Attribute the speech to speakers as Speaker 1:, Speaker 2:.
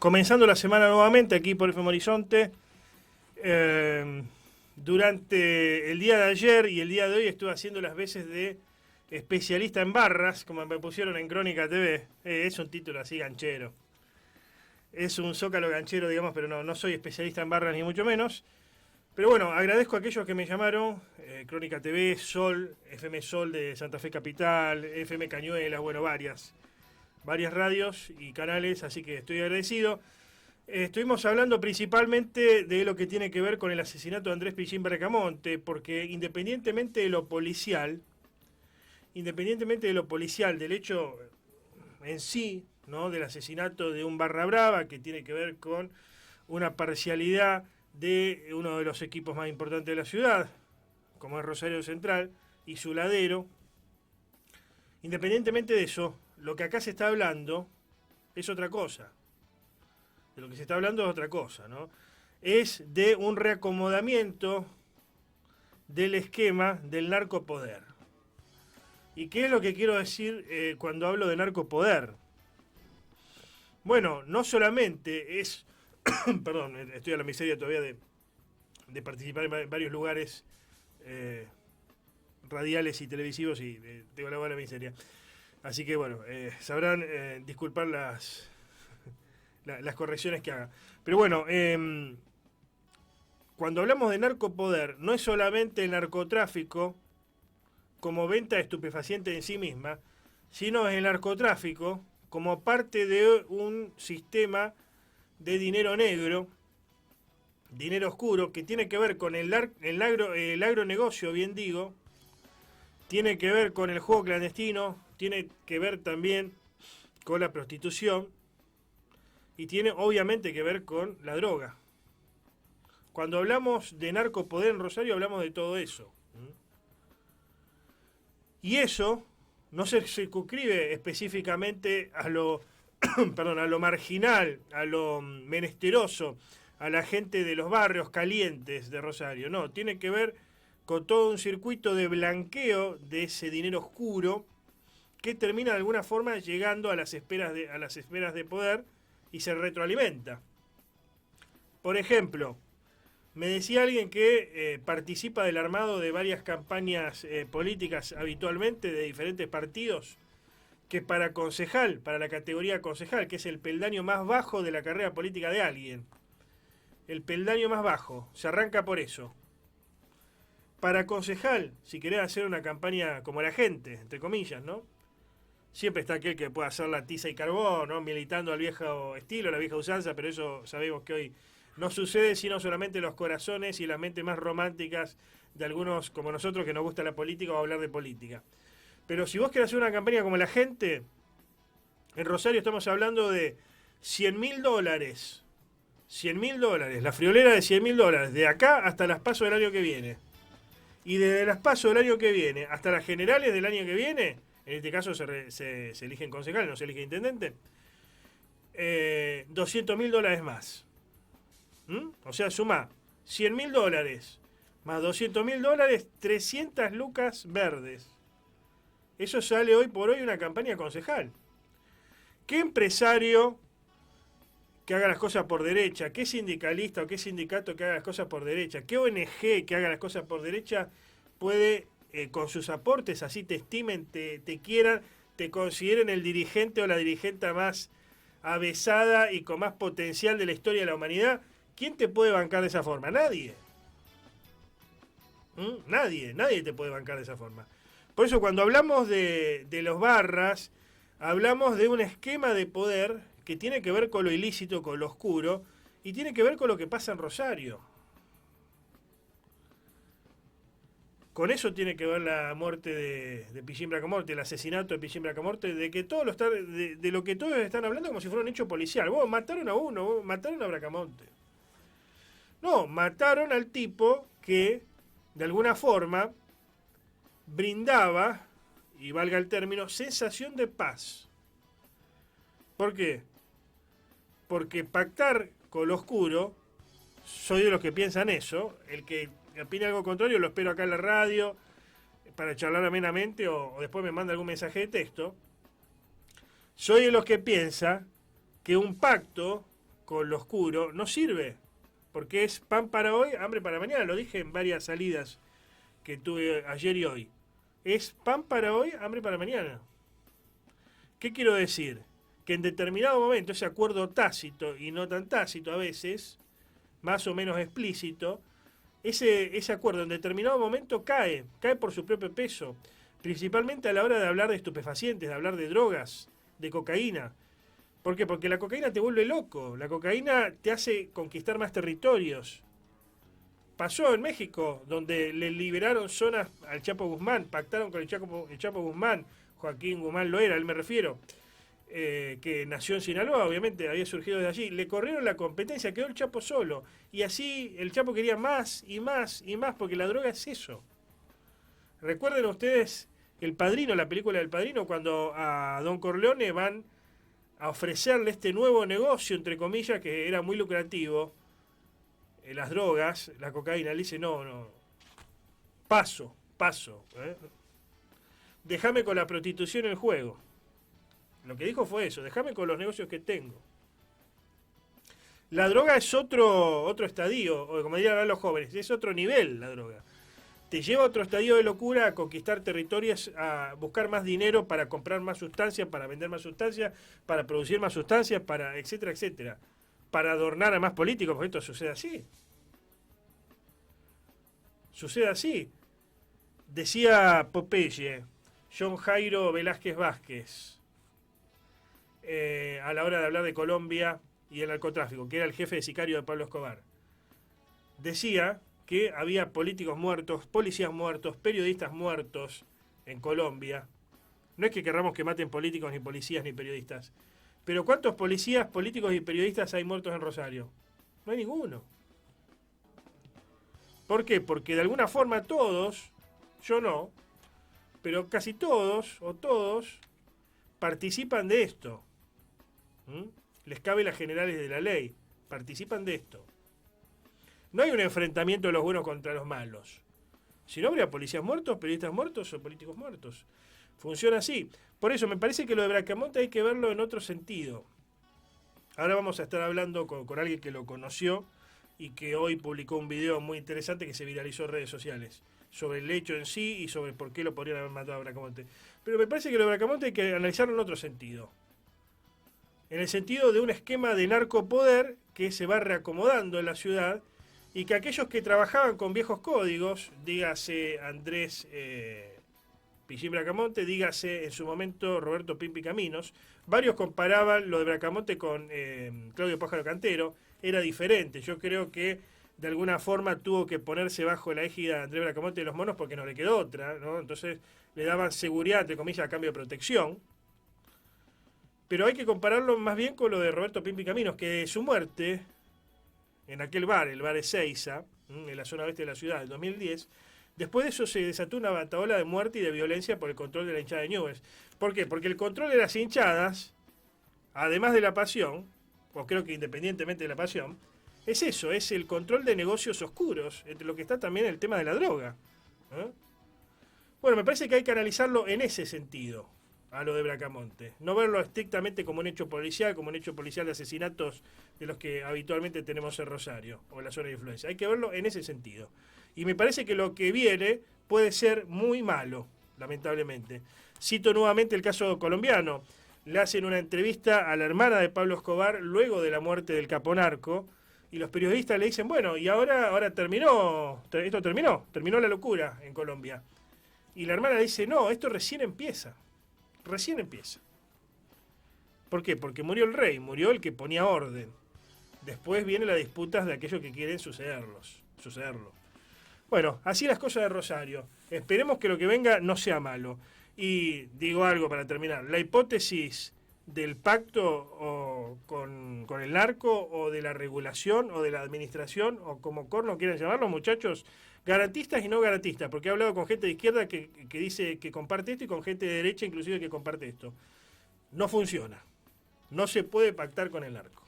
Speaker 1: Comenzando la semana nuevamente aquí por FM Horizonte. Durante el día de ayer y el día de hoy estuve haciendo las veces de especialista en barras, como me pusieron en Crónica TV. Es un título así ganchero. Es un zócalo ganchero, digamos, pero no soy especialista en barras ni mucho menos. Pero bueno, agradezco a aquellos que me llamaron, Crónica TV, Sol, FM Sol de Santa Fe Capital, FM Cañuelas, bueno, varias radios y canales, así que estoy agradecido. Estuvimos hablando principalmente de lo que tiene que ver con el asesinato de Andrés Pichín Bracamonte, porque independientemente de lo policial, del hecho en sí, ¿no? Del asesinato de un barra brava, que tiene que ver con una parcialidad de uno de los equipos más importantes de la ciudad, como es Rosario Central, y su ladero. Independientemente de eso, lo que acá se está hablando es otra cosa. De lo que se está hablando es otra cosa, ¿no? Es de un reacomodamiento del esquema del narcopoder. ¿Y qué es lo que quiero decir cuando hablo de narcopoder? Bueno, no solamente es... perdón, estoy a la miseria todavía de participar en varios lugares radiales y televisivos y tengo la buena miseria. Así que bueno, sabrán disculpar las correcciones que haga. Pero bueno, cuando hablamos de narcopoder, no es solamente el narcotráfico como venta de estupefacientes en sí misma, sino es el narcotráfico como parte de un sistema de dinero negro, dinero oscuro, que tiene que ver con el agronegocio, bien digo, tiene que ver con el juego clandestino, tiene que ver también con la prostitución y tiene obviamente que ver con la droga. Cuando hablamos de narcopoder en Rosario hablamos de todo eso. Y eso no se circunscribe específicamente a lo, perdón, a lo marginal, a lo menesteroso, a la gente de los barrios calientes de Rosario. No, tiene que ver con todo un circuito de blanqueo de ese dinero oscuro que termina de alguna forma llegando a las esferas de poder y se retroalimenta. Por ejemplo, me decía alguien que participa del armado de varias campañas políticas habitualmente de diferentes partidos, que para concejal, para la categoría concejal, que es el peldaño más bajo de la carrera política de alguien, el peldaño más bajo, se arranca por eso. Para concejal, si querés hacer una campaña como la gente, entre comillas, ¿no? Siempre está aquel que puede hacer la tiza y carbón, ¿no? Militando al viejo estilo, la vieja usanza, pero eso sabemos que hoy no sucede, sino solamente los corazones y las mentes más románticas de algunos como nosotros que nos gusta la política o hablar de política. Pero si vos querés hacer una campaña como la gente, en Rosario estamos hablando de $100.000, la friolera de $100.000, de acá hasta las PASO del año que viene. Y desde las PASO del año que viene hasta las generales del año que viene, en este caso se eligen concejales, no se elige intendente, $200.000 más. O sea, suma $100.000 más $200.000, 300 lucas verdes. Eso sale hoy por hoy una campaña concejal. ¿Qué empresario que haga las cosas por derecha, qué sindicalista o qué sindicato que haga las cosas por derecha, qué ONG que haga las cosas por derecha puede, con sus aportes, así te estimen, te quieran, te consideren el dirigente o la dirigente más avesada y con más potencial de la historia de la humanidad? ¿Quién te puede bancar de esa forma? Nadie. Nadie te puede bancar de esa forma. Por eso cuando hablamos de los barras, hablamos de un esquema de poder que tiene que ver con lo ilícito, con lo oscuro, y tiene que ver con lo que pasa en Rosario. Con eso tiene que ver la muerte de Pichín Bracamonte, el asesinato de Pichín Bracamonte, de que de lo que todos están hablando como si fuera un hecho policial. Vos mataron a uno, vos mataron a Bracamonte. No, mataron al tipo que, de alguna forma, brindaba, y valga el término, sensación de paz. ¿Por qué? Porque pactar con lo oscuro, soy de los que piensan eso, el que opina algo contrario lo espero acá en la radio para charlar amenamente o después me manda algún mensaje de texto. Soy de los que piensa que un pacto con lo oscuro, no sirve. Porque es pan para hoy, hambre para mañana. Lo dije en varias salidas que tuve ayer y hoy. Es pan para hoy, hambre para mañana. ¿Qué quiero decir? Que en determinado momento ese acuerdo tácito, y no tan tácito a veces, más o menos explícito, ese acuerdo en determinado momento cae por su propio peso, principalmente a la hora de hablar de estupefacientes, de hablar de drogas, de cocaína. ¿Por qué? Porque la cocaína te vuelve loco, la cocaína te hace conquistar más territorios. Pasó en México, donde le liberaron zonas al Chapo Guzmán, pactaron con el Chapo Guzmán, Joaquín Guzmán lo era, él me refiero, que nació en Sinaloa, obviamente, había surgido de allí. Le corrieron la competencia, quedó el Chapo solo. Y así el Chapo quería más y más y más, porque la droga es eso. Recuerden ustedes El Padrino, la película del Padrino, cuando a Don Corleone van a ofrecerle este nuevo negocio, entre comillas, que era muy lucrativo, las drogas, la cocaína. Le dice, no, paso. Déjame con la prostitución en el juego. Lo que dijo fue eso, déjame con los negocios que tengo. La droga es otro estadio, o como dirían los jóvenes, es otro nivel la droga. Te lleva a otro estadio de locura, a conquistar territorios, a buscar más dinero para comprar más sustancias, para vender más sustancias, para producir más sustancias, para etcétera, etcétera. Para adornar a más políticos, porque esto sucede así. Sucede así. Decía Popeye, John Jairo Velázquez Vázquez, a la hora de hablar de Colombia y el narcotráfico, que era el jefe de sicario de Pablo Escobar. Decía que había políticos muertos, policías muertos, periodistas muertos en Colombia. No es que querramos que maten políticos, ni policías, ni periodistas. Pero ¿cuántos policías, políticos y periodistas hay muertos en Rosario? No hay ninguno. ¿Por qué? Porque de alguna forma todos, yo no, pero casi todos o todos participan de esto. Les cabe las generales de la ley. Participan de esto. No hay un enfrentamiento de los buenos contra los malos. Si no, habría policías muertos, periodistas muertos o políticos muertos. Funciona así. Por eso me parece que lo de Bracamonte hay que verlo en otro sentido. Ahora vamos a estar hablando con alguien que lo conoció y que hoy publicó un video muy interesante que se viralizó en redes sociales sobre el hecho en sí y sobre por qué lo podrían haber matado a Bracamonte. Pero me parece que lo de Bracamonte hay que analizarlo en otro sentido. En el sentido de un esquema de narcopoder que se va reacomodando en la ciudad y que aquellos que trabajaban con viejos códigos, dígase Andrés Pichín Bracamonte, dígase en su momento Roberto Pimpi Caminos, varios comparaban lo de Bracamonte con Claudio Pájaro Cantero, era diferente. Yo creo que de alguna forma tuvo que ponerse bajo la égida de Andrés Bracamonte de los Monos porque no le quedó otra, ¿no? Entonces le daban seguridad, entre comillas, a cambio de protección. Pero hay que compararlo más bien con lo de Roberto Pimpi Caminos, que de su muerte en aquel bar, el bar Ezeiza, en la zona oeste de la ciudad, en 2010, después de eso se desató una bataola de muerte y de violencia por el control de la hinchada de Newell's. ¿Por qué? Porque el control de las hinchadas, además de la pasión, o creo que independientemente de la pasión, es eso, es el control de negocios oscuros, entre lo que está también el tema de la droga. Bueno, me parece que hay que analizarlo en ese sentido, a lo de Bracamonte. No verlo estrictamente como un hecho policial, de asesinatos de los que habitualmente tenemos en Rosario, o en la zona de influencia. Hay que verlo en ese sentido. Y me parece que lo que viene puede ser muy malo, lamentablemente. Cito nuevamente el caso colombiano. Le hacen una entrevista a la hermana de Pablo Escobar luego de la muerte del caponarco, y los periodistas le dicen, bueno, y ahora terminó la locura en Colombia. Y la hermana dice, no, esto recién empieza. ¿Por qué? Porque murió el rey, murió el que ponía orden. Después vienen las disputas de aquellos que quieren sucederlo. Bueno, así las cosas de Rosario. Esperemos que lo que venga no sea malo. Y digo algo para terminar. La hipótesis del pacto con el narco, o de la regulación, o de la administración, o como corno quieran llamarlo, muchachos, garantistas y no garantistas, porque he hablado con gente de izquierda que dice que comparte esto y con gente de derecha inclusive que comparte esto. No funciona. No se puede pactar con el narco.